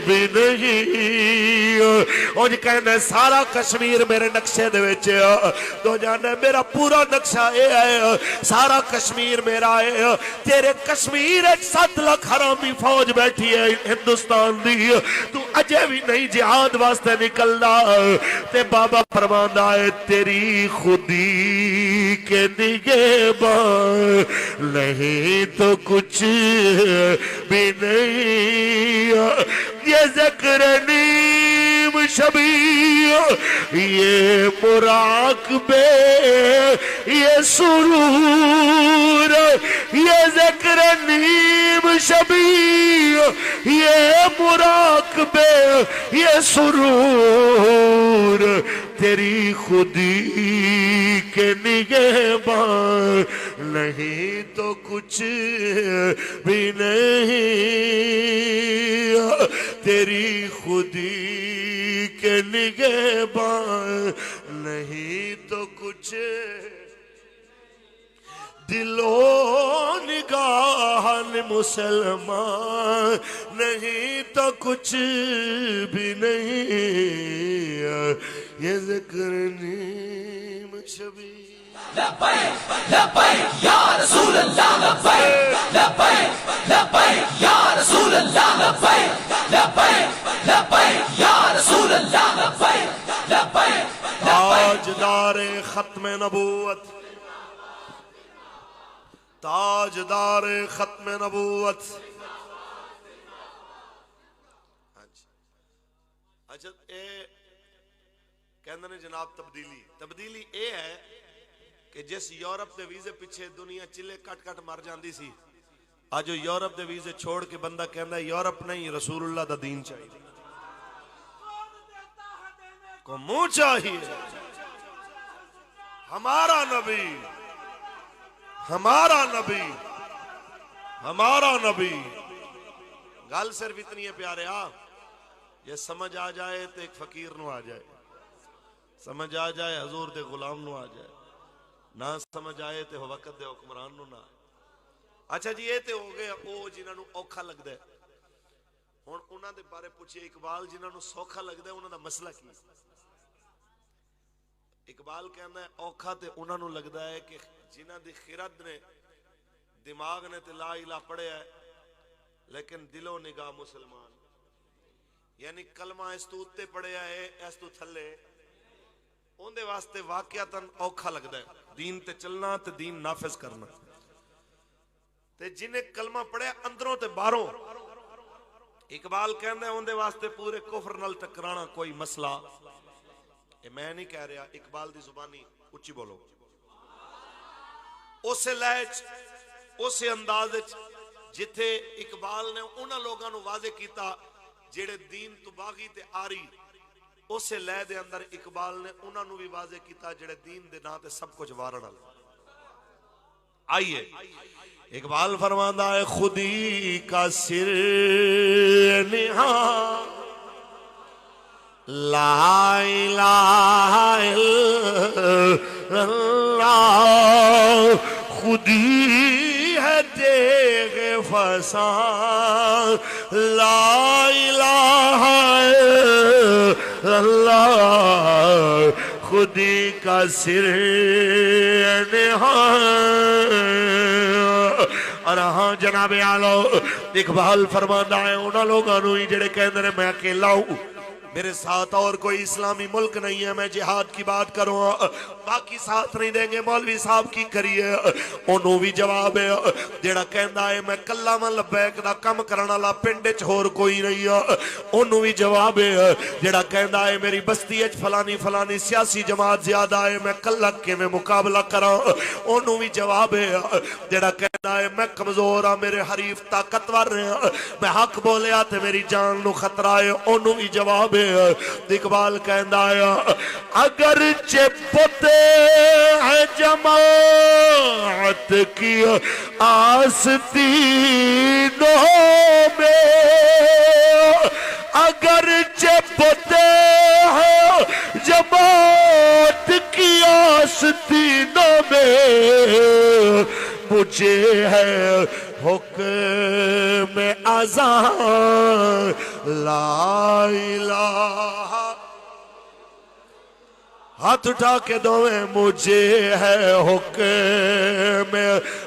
بھی نہیں۔ اور جی کہنا سارا کشمیر میرے نقشے دے وچ تو جانا میرا پورا نقشہ اے ہے، سارا کشمیر میرا ہے، تیرے کشمیر 7 لاکھ حرامی فوج بیٹھی ہے ہندوستان دی، تو اجے بھی نہیں جہاد واسطے نکلنا، تے بابا فرماندا ہے تیری خودی کے نگہباں نہیں تو کچھ بھی نہیں، یہ ذکر نیم شبی، یہ مراقبے، یہ سرور، یہ ذکر نیم شبی، یہ مراقبے، یہ سرور، تیری خودی کے نگہباں نہیں تو کچھ بھی نہیں، تیری خودی کے نگہباں نہیں تو کچھ، دل و نگاہن مسلمان نہیں تو کچھ بھی نہیں، یہ ذکر نیم شبی۔ لبیک لبیک یا رسول اللہ، لبیک لبیک لبیک یا رسول اللہ، لبیک لبیک لبیک یا رسول اللہ، لبیک لبیک تاجدار ختم نبوت، تاجدار ختم نبوت۔ اچھا اے کہندے نے جناب تبدیلی اے ہے کہ جس یورپ دے ویزے پیچھے دنیا چلے کٹ کٹ مر جاندی سی، آج یورپ دے ویزے چھوڑ کے بندہ کہندا ہے یورپ نہیں رسول اللہ دا دین چاہیے، کو منہ چاہیے، ہمارا نبی، ہمارا نبی، ہمارا نبی۔ گل صرف اتنی ہے پیارے یہ سمجھ آ جائے تو ایک فقیر نو آ جائے، سمجھ آ جائے حضور دے غلام نو آ جائے، نہ سمجھ آئے تو وقت دے حکمران نو نہ آئے۔ اچھا جی یہ تو ہو گئے وہ جنہاں نو اوکھا لگدا ہے، ہن انہاں دے بارے پوچھے اقبال جنہاں نو سوکھا لگدا ہے انہاں دا مسئلہ کی؟ اقبال کہنا ہے اوکھا تے انہاں نو لگدا ہے کہ جنہاں دی خرد نے دماغ نے تے لا الہ پڑھیا ہے لیکن دل و نگاہ مسلمان، یعنی کلمہ اس تو اتے پڑھیا ہے اس تو تھلے، ان دے واسطے واقعتاً اوکھا لگدا ہے دین تے چلنا تے دین نافذ کرنا، تے جنہیں کلمہ پڑھیا اندروں تے باہروں، اقبال کہنا ہے ان دے واسطے پورے کفر نال ٹکرانا کوئی مسئلہ، میں نہیں کہہ رہا، اقبال دی زبانی اچھی بولو، اسے لہج اسے انداز جتھے اقبال نے انہاں لوگاں نو واضح کیتا جڑے دین تو باغی تے آری، اسے لے دے اندر اقبال نے انہاں نو بھی واضح کیتا جڑے دین دے نا تے سب کچھ وارن والا۔ آئیے اقبال فرماندا ہے خودی کا سر نہاں لا الہ الا اللہ، خودی ہے تیغ فسان لا الہ الا اللہ، خودی کا سر نہاں۔ اور ہاں جناب اعلیٰ اقبال فرماندا ہے انہاں لوگاں نوں ہی جڑے کہندے نے میں اکیلا ہوں، میرے ساتھ اور کوئی اسلامی ملک نہیں ہے، میں جہاد کی بات کروں باقی ساتھ نہیں دیں گے، مولوی صاحب کی کریے انہوں بھی جواب ہے جیڑا کہندا ہے میں کلا میں لبیک دا کم کرن والا پنڈ وچ ہور کوئی نہیں ہے، انہوں بھی جواب ہے جیڑا کہندا ہے میری بستی وچ فلانی فلانی سیاسی جماعت زیادہ ہے میں کلا کیویں مقابلہ کراں، انہوں بھی جواب ہے جیڑا کہندا ہے میں کمزور ہاں میرے حریف طاقتور ہیں میں حق بولیا تے میری جان نو خطرہ ہے، انہوں بھی جواب ہے اقبال کہندا ہے اگرچہ پتے ہے جماعت کی آستینوں میں، اگرچہ پتے ہے جماعت کی آستینوں میں، مجھے ہے حکم اذان لا الہ، ہاتھ اٹھا کے دوئے مجھے ہے حکم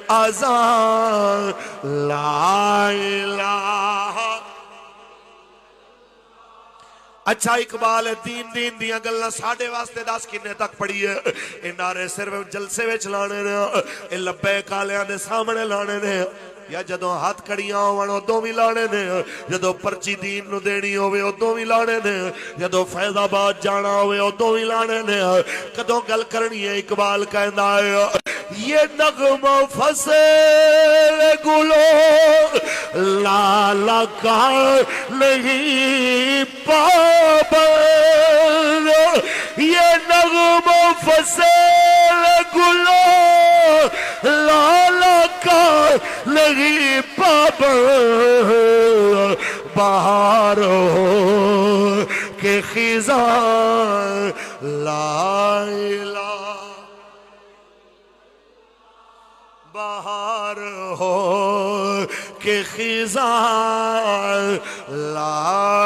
اذان لا الہ۔ اچھا اقبال دین دیاں گلنا ساڑھے واسطے 10 کنے تک پڑھی ہے، اے نعرے صرف جلسے وچ لانے نے، اے لبیک آلیاں دے سامنے لانے نے، یا جدوں ہاتھ کڑیاں ہوون ادوں بھی لانے نے، جدوں پرچی دین نو دینی ہوے ادوں بھی لانے نے، جدوں فیض آباد جانا ہوے ادوں بھی لانے نے، کدوں گل کرنی ہے اقبال کہندا ہے یہ نغمہ فصل گلو لالا کا نہیں پابند، یہ نغمہ فصل گلو لالا کا نہیں پابند، بہار ہو کہ خزاں لا الہ، بہار ہو کہ خزاں لا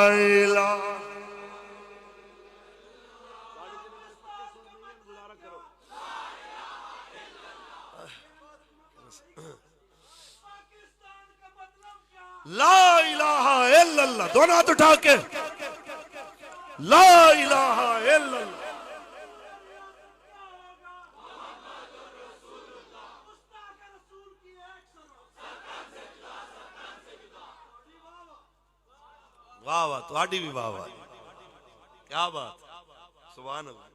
الہ۔ لا الہ الا اللہ، دونوں ہاتھ اٹھا کے لا الہ الا اللہ۔ واہ واہ تہاڈی بھی واہ واہ، کیا بات، سبحان اللہ،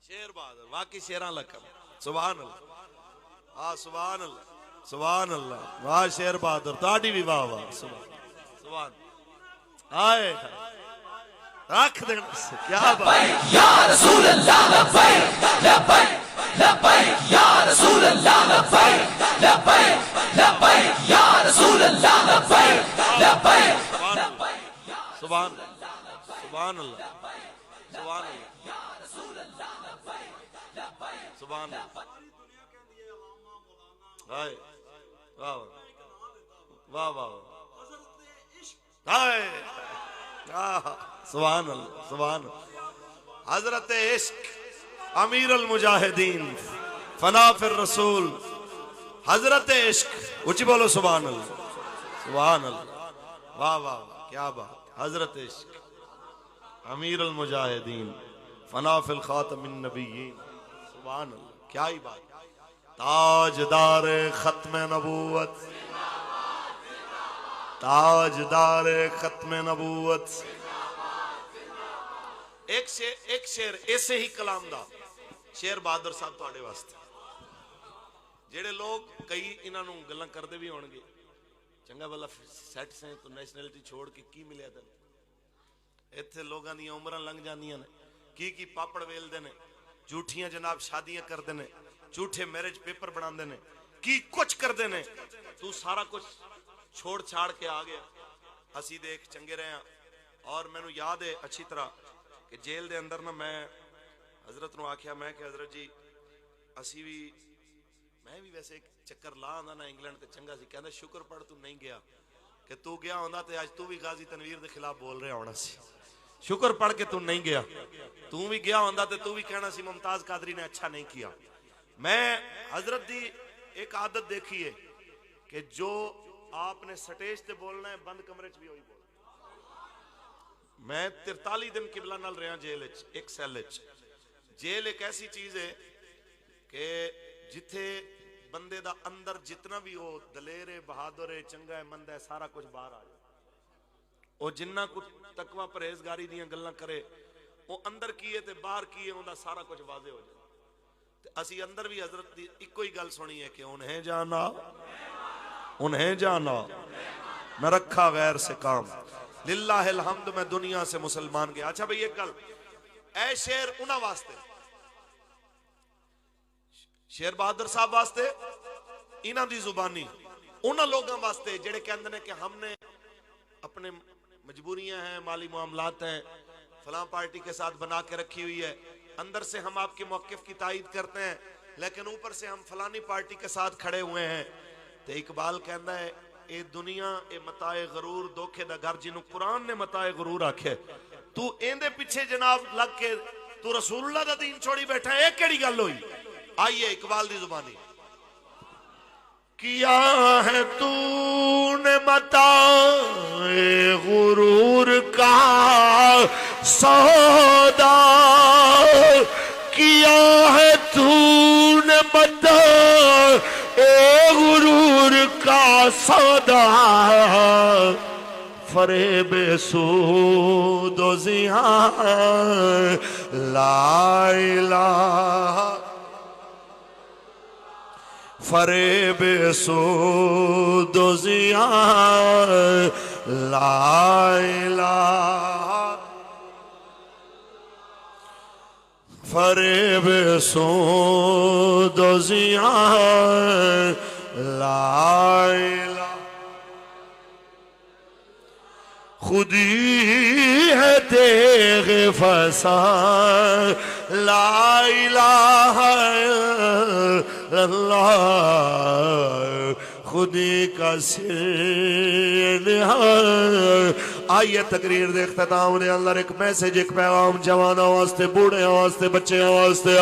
شیر بہادر واقعی شیراں لکم، سبحان اللہ، ہاں سبحان اللہ سبحان اللہ، واہ شیر بہادر تہاڈی بھی واہ واہ، سبحان آئے رکھ دیں کیا بات، یا رسول اللہ لبیک لبیک لبیک یا رسول اللہ لبیک لبیک لبیک یا رسول اللہ لبیک لبیک سبحان سبحان اللہ سبحان اللہ سبحان اللہ، ہائے واہ واہ واہ ہائے سبحان اللہ سبحان اللہ، حضرت عشق امیر المجاہدین فنا فی الرسول، حضرت عشق اچھی بولو سبحان اللہ سبحان اللہ، واہ واہ کیا بات، حضرت عشق امیر المجاہدین فنا فی الخاتم النبیین، سبحان اللہ کیا ہی بات، تاجدار ختم نبوت، تاجدار ختم نبوت۔ ایک شیر ایسے ہی کلام دا شیر بہادر صاحب تواڈے واسطے، جڑے لوگ کئی انہاں نوں گلاں کردے بھی ہون گے چنگا بلا سیٹ سے تو نیشنلٹی چھوڑ کے کی ملیا تین، ایتھے لوگاں دی عمراں لنگ جاندیاں نے، کی پاپڑ ویلدے نے، جھوٹیاں جناب شادیاں کردے نے، جھوٹے میرج پیپر بناندے نے، کی کچھ کردے نے، تو سارا کچھ چھوڑ چھاڑ کے آ گیا، اسی دیکھ چنگے رہے ہیں۔ اور میں نو یاد ہے اچھی طرح کہ جیل دے اندر نا میں حضرت نو آکھیا میں کہ حضرت جی اسی بھی میں بھی ویسے ایک چکر لا آندا نا انگلینڈ تے چنگا سی، کہندا شکر پڑھ تو نہیں گیا، کہ تو گیا ہوندا تے آج تو بھی غازی تنویر دے خلاف بول رہا ہونا سی، شکر پڑھ کے تو نہیں گیا، تو بھی گیا ہوندا تے تو بھی کہنا سی ممتاز قادری نے اچھا نہیں کیا۔ میں حضرت دی ایک عادت دیکھی ہے کہ جو آپ نے سٹیج تے بولنا ہے بند کمرے چ بھی ہوئی بولنا، میں 43 دن قبلہ نال رہا جیل ایک سیل جیل ایک ایسی چیز ہے کہ جتھے بندے دا اندر جتنا بھی ہو دلیر ہے بہادر ہے چنگا ہے مند ہے سارا کچھ باہر آ جائے وہ جنہ کو تقوی پرہیزگاری دیاں گلاں کرے وہ اندر کیے تے باہر کیے ان دا سارا کچھ واضح ہو جائے تے اسی اندر بھی حضرت دی ایک ہی گل سنی ہے کہ انہیں جانا نہ رکھا غیر سے کام للہ الحمد میں دنیا سے مسلمان گیا. اچھا بھئی ایک گل اے شیر انہاں واسطے شیر بہادر صاحب واسطے انہاں دی زبانی انہاں لوگاں واسطے جڑے کہندے نے کہ ہم نے اپنے مجبوریاں ہیں مالی معاملات ہیں فلاں پارٹی کے ساتھ بنا کے رکھی ہوئی ہے اندر سے ہم آپ کے موقف کی تائید کرتے ہیں لیکن اوپر سے ہم فلانی پارٹی کے ساتھ کھڑے ہوئے ہیں. تو اقبال کہندا ہے اے دنیا اے متاع غرور دھوکے دا گھر جنوں قرآن نے متاع غرور آکھے تو ایندے پیچھے جناب لگ کے تو رسول اللہ دا دین چھوڑی بیٹھا ہے. ایک کیڑی گل ہوئی آئیے اقبال دی زبانی کیا ہے تو نے متاع غرور کا سودا کیا ہے تو نے متاع غرور کا سودا فریب سود و زیان لا الہ فریب سود و زیان لا الہ فریب سود و زیان لا الہ خودی ہے تیغ فساد لا الہ الا اللہ خودی کا سر آئیے تقریر دے اختتام دے اندر ایک میسیج ایک پیغام جوانہ واسطے بوڑھے واسطے بچے واسطے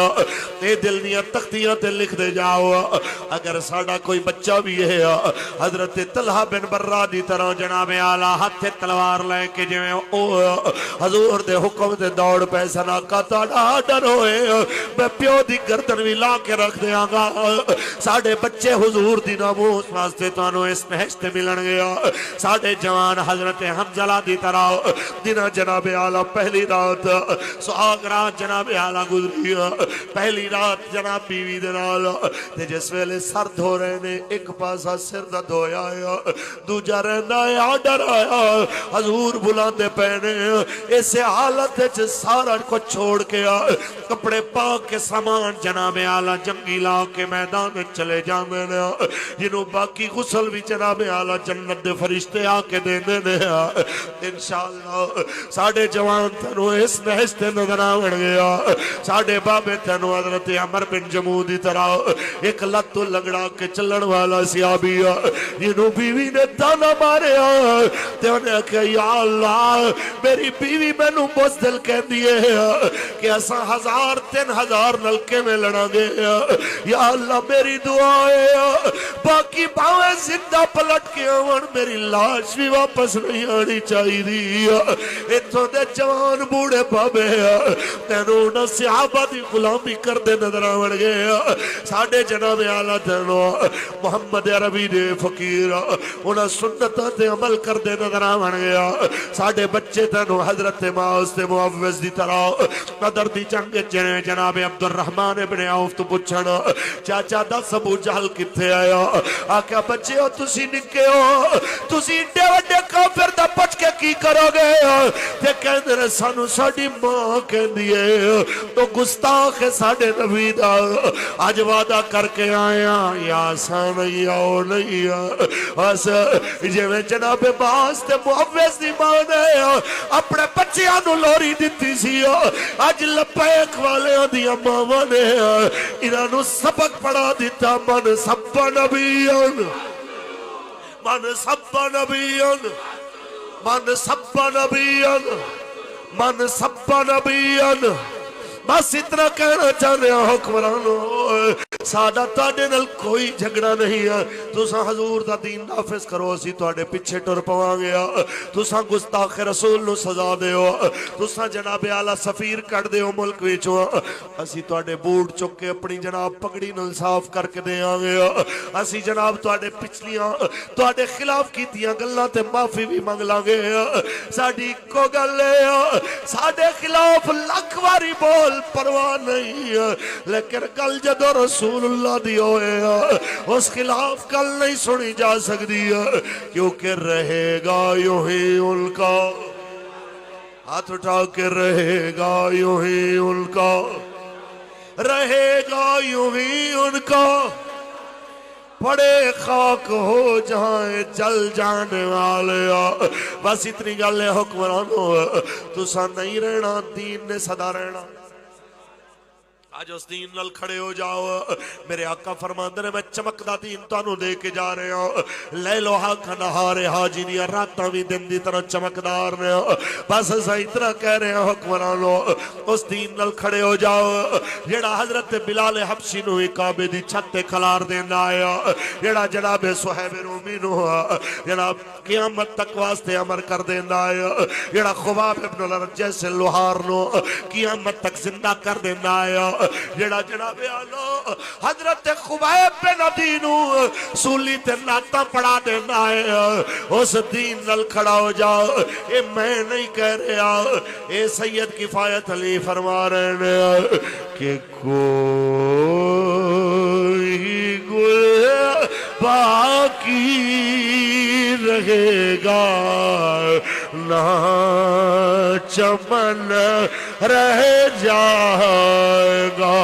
اے دل دیاں تختیاں تے لکھ دے جاؤ اگر ساڑا کوئی بچہ بھی ہے حضرت طلحہ بن برہ دی طرح جناب اعلیٰ ہاتھ تلوار لے کے جو حضور دے حکم دے دوڑ پیسہ نہ کتا ڈر ہوئے میں پیو دی گردن بھی لا کے رکھ دیاں گا ساڑے بچے حضور دی ناموس واسطے تانو اس نہشتے ملن گیا ساڑے جوان حضرت حمزلہ دی طرح دنہ جناب اعلیٰ پہلی رات سہاگ رات جناب اعلیٰ گزری پہلی رات جناب بیوی دنال تے جس ویلے سر دھو رہے نے ایک پاسا سر دا دھویا آیا دوجہ رہنا آیا ڈر آیا حضور بلاندے پہنے اسے حالت ہے سارا کو چھوڑ کے کپڑے پاک کے سامان جناب اعلیٰ جنگی لا کے میدان میں چلے جاندے نے جنہوں باقی غسل بھی جناب اعلیٰ جنت دے فرشتے آ کے دے دے انشاءاللہ ساڑھے جوان تنو اس نہشتے نظر آوڑ گیا ساڑھے بابے تنو حضرت عمر بن جمودی طرح ایک لتو لگڑا کے چلن والا سیابی جنہوں بیوی نے تانا مارے تے انہیں کہا یا اللہ میری بیوی میں نو بزدل کہہ دیئے کہ ایسا 1000-3000 نلکے میں لڑا گے یا اللہ میری دعائے باقی باویں زندہ پلٹ کے آوڑ میری لاش بھی واپس نہیں آنی چاہی دی اتھو دے جوان بوڑے بابے تینوں نہ صحابہ دی غلامی کر دے نظر آوڑ گئے ساڑھے جناب اعلیٰ تینوں محمد عربی دے فقیر انہاں سنتہ تے عمل کر دے نظر آوڑ گیا ساڑھے بچے تینوں حضرت معاذ تے معوض دی طرح قدر دی جنگ جنے جناب عبد الرحمن ابن عوف تو پچھنا چاچا دس ابو جہل کتے آیا آکھا بچے ہو تسی نکے ہو تسی اڈے وڈے کافر دا پچ کے کی کرو گے تے کہندے نے سانو ساڑی ماں کہندی ہے تو گستاخ ساڑے نبی دا آج وعدہ کر کے آیا یا آسان یا نہیں بس جے میں جناب باس تے معوض دی ماں نے اپنے بچیاں نو لوری دیتی سی آج لپیک والے دیا ماما نے انہاں نو سبق پڑھا دیتا من سبا نبیان من سبا نبیان من سبا نبیان من سبا نبیان بس اتنا کہنا چاہنے حکمرانوں ساڈا تواڈے نال کوئی جھگڑا نہیں ہے تساں حضور دا دین نافذ کرو اسی تواڈے پیچھے ٹر پواں گے تساں گستاخ رسول نو سزا دیو تساں جناب اعلی سفیر کڈ دیو ملک وچوں اسی تواڈے بوٹ چک کے اپنی جناب پگڑی نال صاف کر کے دیاں گے اسی جناب تواڈے پچھلیاں تواڈے خلاف کیتیاں گلاں تے معافی بھی منگ لاں گے ساڈی کو گل ہے ساڈے خلاف لکھ واری بول پرواہ نہیں لیکن گل جدو رسول اللہ دی ہوئے اس خلاف گل نہیں سنی جا سکتی کیونکہ رہے گا یوں ہی ان کا ہاتھ اٹھا کے رہے گا یوں ہی ان کا رہے گا یوں ہی ان کا پڑے خاک ہو جہاں جل جانے والے بس اتنی گل ہے حکمرانو تساں نہیں رہنا دین نے صدا رہنا آج اس دین نال کھڑے ہو جاؤ میرے آقا فرماندے نے میں چمکدا دین تانوں دے کے جا رہے ہوں لیلوہا کا نہار حاجی دیا راتاں بھی دن دی طرح چمکدار نے بس اسا اتنا کہہ رہے ہیں حکمرانو اس دین نال کھڑے ہو جاؤ جیڑا حضرت بلال حبشی نو کعبے دی چھت تے کھلار دیندا آیا جیڑا جناب صہیب رومی نو جناب قیامت تک واسطے امر کر دیندا آیا جیڑا خباب ابن الارت جیسے لوہار نو قیامت تک زندہ کر دیندا آیا جڑا جناب آلو حضرت خبیب بن عدی نو سولی تے ناتا پڑا دینا ہے اس دین نل کھڑا ہو جاؤ اے میں نہیں کہہ رہا اے سید کفایت علی فرما رہے ہیں کہ کوئی گل باقی رہے گا نہ چمن رہ جائے گا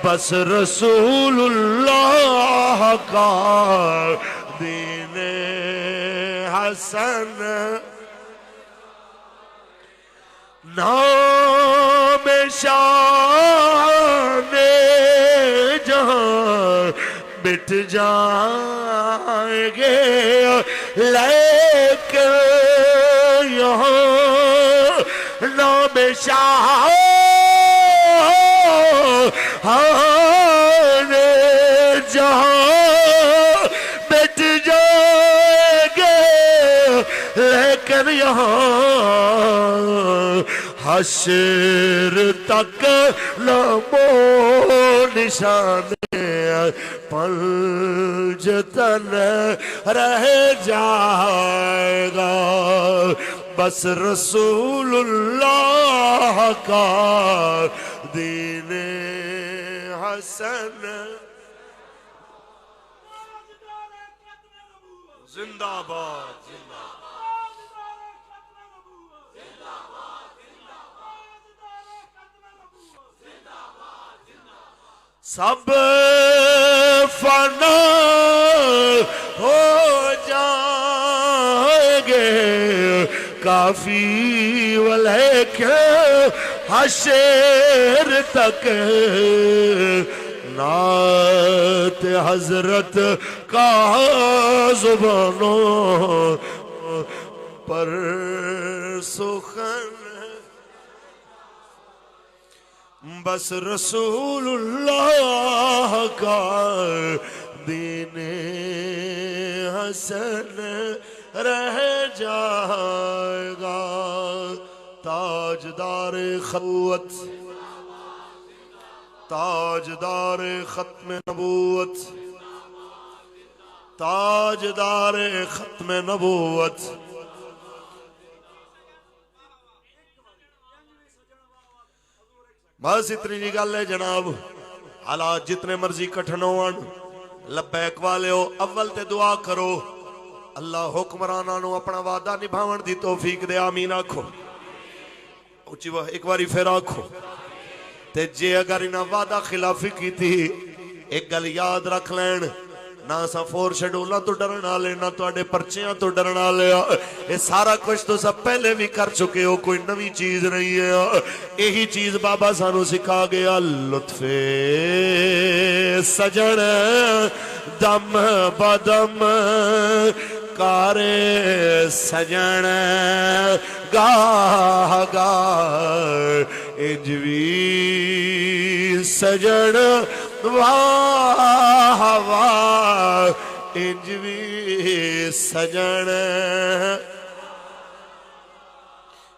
بس رسول اللہ کا دین حسن نام شان جہاں مٹ جائیں گے لیکن یہاں نام شاہ جہاں مٹ جائیں گے لیکن یہاں حشر تک نامو نشان پنجتن رہ جائے گا بس رسول اللہ کا دین حسن زندہ باد سب فنا ہو جائیں گے کافی ولیکن حشر تک نعت حضرت کا زبانوں پر سخن بس رسول اللہ کا دین حسن رہ جائے گا تاجدار خلوت تاجدار ختم نبوت تاجدار ختم نبوت بس اتنی جی گل ہے جناب حالات جتنے مرضی کٹھن ہون لبیک والے ہو اول تے دعا کرو اللہ حکمراناں نو اپنا وعدہ نبھاون دی توفیق دے آمین آکھو اچھی ایک باری پھر آکھو تے جے اگر انہاں وعدہ خلافی کی تھی ایک گل یاد رکھ لین نہ سا فور شیڈولاں تو ڈرنا لے نہ تو اڈے پرچیاں تو ڈرنا لے یہ سارا کچھ تو سب پہلے بھی کر چکے ہو کوئی نوی چیز نہیں ہے یہی چیز بابا سانو سکھا گیا لطف سجن دم بدم کارے سجن گاہ گاہ انجوی سجن واہ واہ انج وی سجن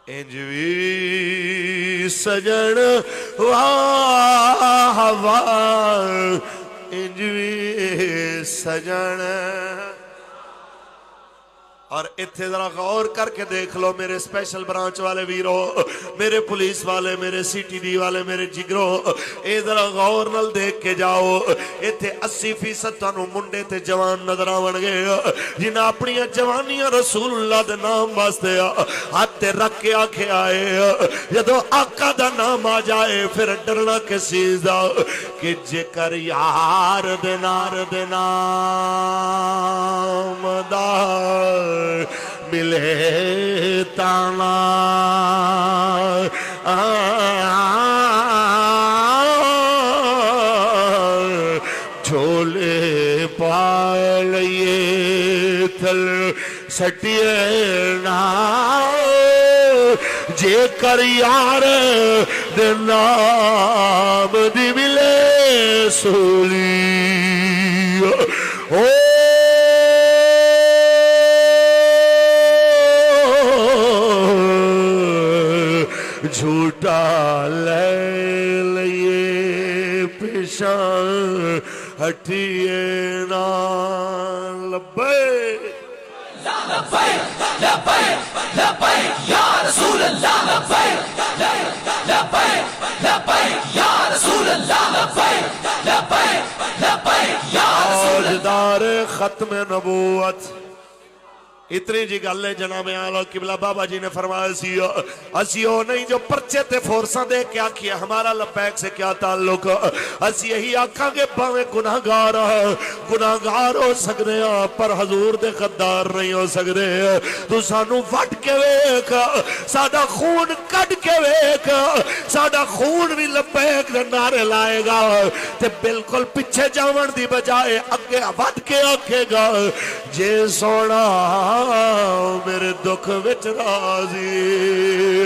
انج وی سجن واہ واہ انج وی سجن اور اتھے ذرا غور کر کے دیکھ لو میرے اسپیشل برانچ والے ویرو میرے پولیس والے میرے سی ٹی ڈی والے میرے جگرو اے ذرا غور نال دیکھ کے جاؤ اتھے 80% تانوں منڈے تے جوان نظر آون گے جنہاں اپنی جوانیاں رسول اللہ دے نام واسطے ہاتھ تے رکھ کے آکھے آئے جدو آقا دا نام آ جائے پھر ڈرنا کس چیز دا کہ جے کر یار دے نام دا ملے تانا جھولے پائے لئے تھل سٹیے نا جے کر یار دے نام دی ملے سولی جھوٹا لے لئے پیشان ہٹیے نا لبیک لبیک لبیک لبیک یا رسول اللہ لبیک لبیک لبیک یا رسول اللہ لبیک لبیک لبیک یا رسول اللہ تاجدار ختم نبوت اتنی جی گل ہے جناب اعلیٰ قبلہ بابا جی نے فرمایا اسیو نہیں جو پرچے تے فورساں دے کیا کیا ہمارا لبیک سے کیا تعلق اسی یہی آکھاں گے باویں گناہگار ہو سکتے ہیں پر حضور دے غدار نہیں ہو سکتے تو سانو وٹ کے ویک ساڈا خون کٹ کے ویک ساڈا خون بھی لبیک دے نعرے لائے گا تے بالکل پیچھے جاون دی بجائے اگے وٹ کے آکھے گا جے سونا میرے دکھ وچ راضی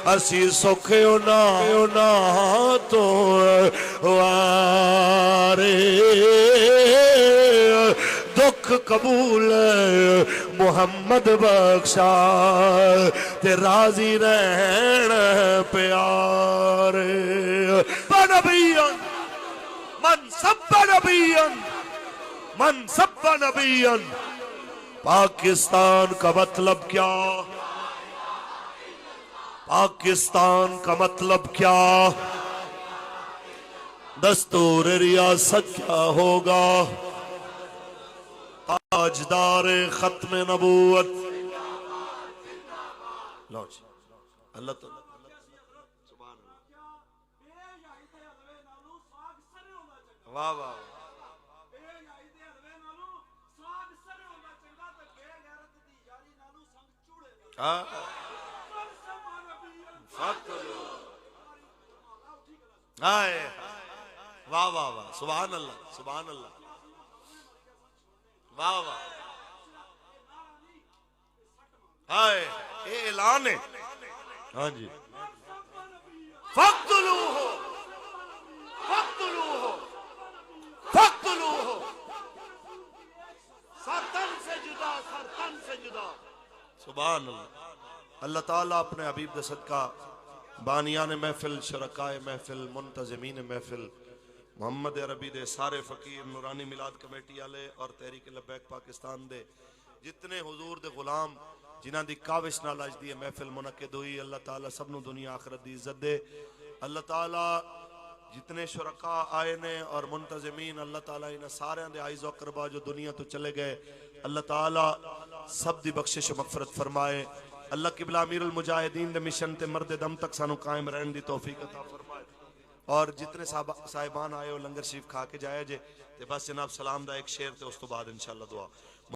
اسی سکھے ہونا تو وارے دکھ قبول محمد بخشا تے راضی رہن پیارے نبیاں من سب نبیاں پاکستان کا مطلب کیا پاکستان کا مطلب کیا دستور ریاست کیا ہوگا تاجدار ختم نبوت لو جی اللہ تعالیٰ واہ واہ واہ واہ واہ سبحان اللہ سبحان اللہ واہ واہ ہائے اے اعلان ہے ہاں جی فقتلوہ فقتلوہ فقتلوہ سرتن سے جدا سبحان اللہ اللہ تعالیٰ اپنے حبیب دے صدقہ بانیان محفل شرکائے محفل منتظمین محفل محمد عربی دے سارے فقیر نورانی میلاد کمیٹی والے اور تحریک لبیک پاکستان دے جتنے حضور دے غلام جنہاں دی کاوش نال اج دی محفل منعقد ہوئی اللہ تعالیٰ سب نو دنیا آخرت دی عزت دے اللہ تعالیٰ جتنے شرکاء آئے نے اور منتظمین اللہ تعالیٰ انہیں سارے دے آئیز و اقربا جو دنیا تو چلے گئے اللہ تعالیٰ سب دی بخشش و مغفرت فرمائے اللہ قبلہ امیر المجاہدین دے مشن تے مرد دم تک سانو قائم رہن دی توفیق عطا فرمائے اور جتنے صاحبان آئے ہو لنگر شریف کھا کے جائے جے تے بس جناب سلام دا ایک شعر تے اس تو بعد انشاءاللہ دعا